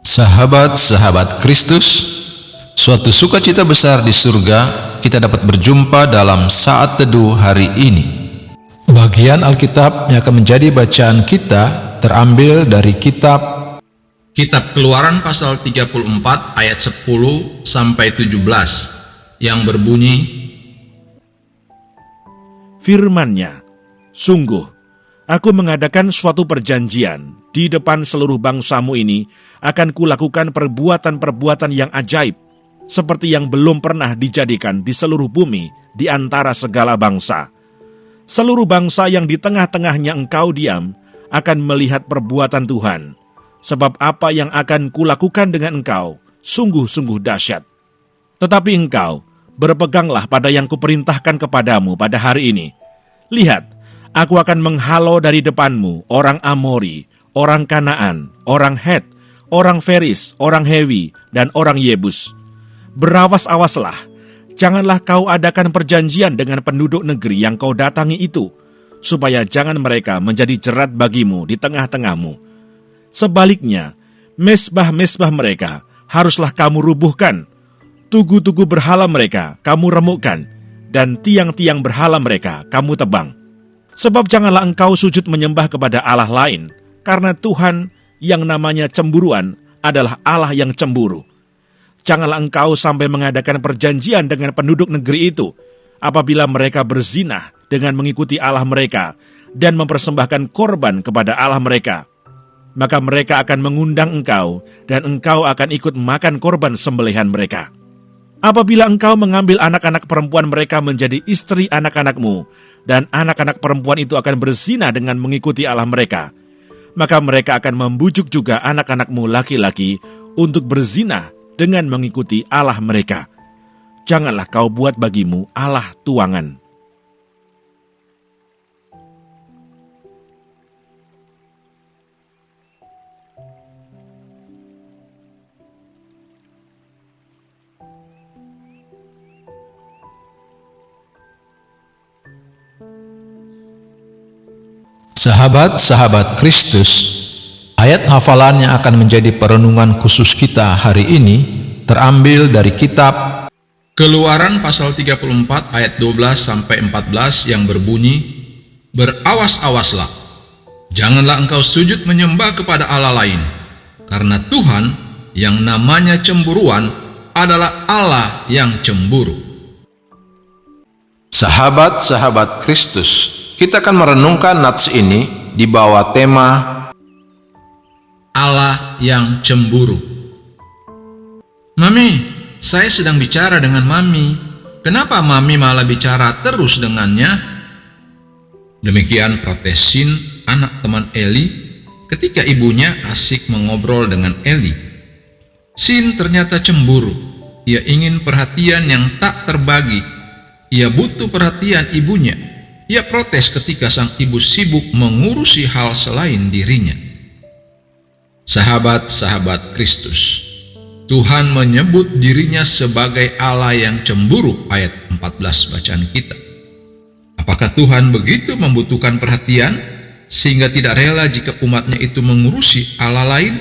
Sahabat-sahabat Kristus, suatu sukacita besar di surga kita dapat berjumpa dalam saat teduh hari ini. Bagian Alkitab yang akan menjadi bacaan kita terambil dari Kitab Keluaran pasal 34 ayat 10 sampai 17 yang berbunyi, Firman-Nya, sungguh, aku mengadakan suatu perjanjian di depan seluruh bangsamu ini, akan kulakukan perbuatan-perbuatan yang ajaib, seperti yang belum pernah dijadikan di seluruh bumi di antara segala bangsa. Seluruh bangsa yang di tengah-tengahnya engkau diam, akan melihat perbuatan Tuhan, sebab apa yang akan kulakukan dengan engkau, sungguh-sungguh dahsyat. Tetapi engkau, berpeganglah pada yang kuperintahkan kepadamu pada hari ini. Lihat, aku akan menghalau dari depanmu orang Amori, orang Kanaan, orang Het, orang Feris, orang Hewi, dan orang Yebus. Berawas-awaslah, janganlah kau adakan perjanjian dengan penduduk negeri yang kau datangi itu, supaya jangan mereka menjadi jerat bagimu di tengah-tengahmu. Sebaliknya, mesbah-mesbah mereka haruslah kamu rubuhkan, tugu-tugu berhala mereka kamu remukkan, dan tiang-tiang berhala mereka kamu tebang. Sebab janganlah engkau sujud menyembah kepada Allah lain, karena Tuhan yang namanya cemburuan adalah Allah yang cemburu. Janganlah engkau sampai mengadakan perjanjian dengan penduduk negeri itu, apabila mereka berzina dengan mengikuti Allah mereka, dan mempersembahkan korban kepada Allah mereka. Maka mereka akan mengundang engkau, dan engkau akan ikut makan korban sembelihan mereka. Apabila engkau mengambil anak-anak perempuan mereka menjadi istri anak-anakmu, dan anak-anak perempuan itu akan berzina dengan mengikuti Allah mereka, maka mereka akan membujuk juga anak-anakmu laki-laki untuk berzina dengan mengikuti Allah mereka. Janganlah kau buat bagimu Allah tuangan. Sahabat-sahabat Kristus, ayat hafalan yang akan menjadi perenungan khusus kita hari ini terambil dari Kitab Keluaran pasal 34 ayat 12 sampai 14 yang berbunyi, Berawas-awaslah, janganlah engkau sujud menyembah kepada Allah lain, karena Tuhan yang namanya cemburuan adalah Allah yang cemburu. Sahabat-sahabat Kristus, kita akan merenungkan nats ini di bawah tema Allah yang cemburu. Mami, saya sedang bicara dengan Mami. Kenapa Mami malah bicara terus dengannya? Demikian protes Sin, anak teman Eli, ketika ibunya asik mengobrol dengan Eli. Sin ternyata cemburu. Ia ingin perhatian yang tak terbagi. Ia butuh perhatian ibunya. Ia protes ketika sang ibu sibuk mengurusi hal selain dirinya. Sahabat-sahabat Kristus, Tuhan menyebut dirinya sebagai Allah yang cemburu, ayat 14 bacaan kita. Apakah Tuhan begitu membutuhkan perhatian sehingga tidak rela jika umatnya itu mengurusi Allah lain?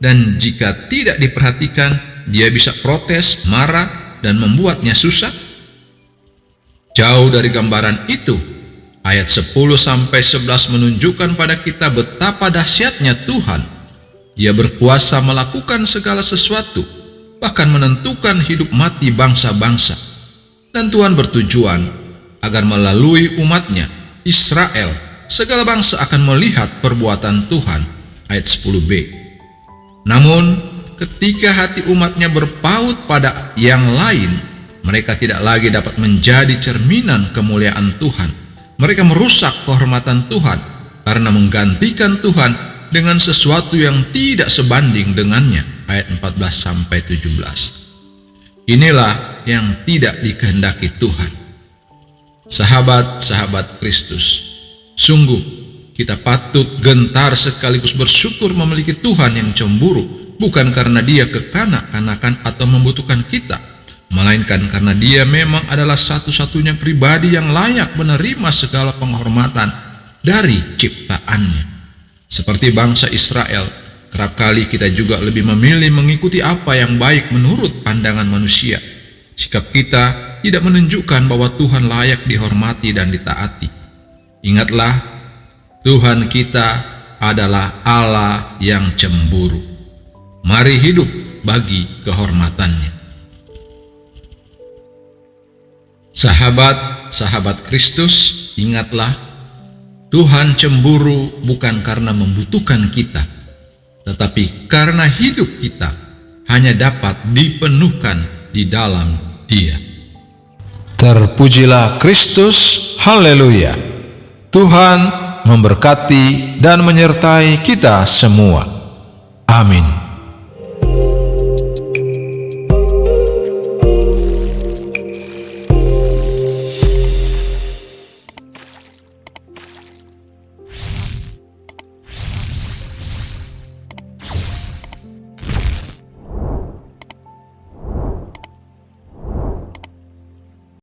Dan jika tidak diperhatikan, dia bisa protes, marah, dan membuatnya susah? Jauh dari gambaran itu, ayat 10-11 menunjukkan pada kita betapa dahsyatnya Tuhan. Dia berkuasa melakukan segala sesuatu, bahkan menentukan hidup mati bangsa-bangsa. Dan Tuhan bertujuan agar melalui umatnya, Israel, segala bangsa akan melihat perbuatan Tuhan, ayat 10b. Namun, ketika hati umatnya berpaut pada yang lain, mereka tidak lagi dapat menjadi cerminan kemuliaan Tuhan. Mereka merusak kehormatan Tuhan karena menggantikan Tuhan dengan sesuatu yang tidak sebanding dengannya. Ayat 14-17. Inilah yang tidak dikehendaki Tuhan. Sahabat-sahabat Kristus, sungguh kita patut gentar sekaligus bersyukur memiliki Tuhan yang cemburu, bukan karena dia kekanak-kanakan atau membutuhkan kita, melainkan karena dia memang adalah satu-satunya pribadi yang layak menerima segala penghormatan dari ciptaannya. Seperti bangsa Israel, Kerap kali kita juga lebih memilih mengikuti apa yang baik menurut pandangan manusia. Sikap kita tidak menunjukkan bahwa Tuhan layak dihormati dan ditaati. Ingatlah, Tuhan kita adalah Allah yang cemburu. Mari hidup bagi kehormatannya. Sahabat-sahabat Kristus, ingatlah, Tuhan cemburu bukan karena membutuhkan kita, tetapi karena hidup kita hanya dapat dipenuhkan di dalam Dia. Terpujilah Kristus, haleluya. Tuhan memberkati dan menyertai kita semua. Amin.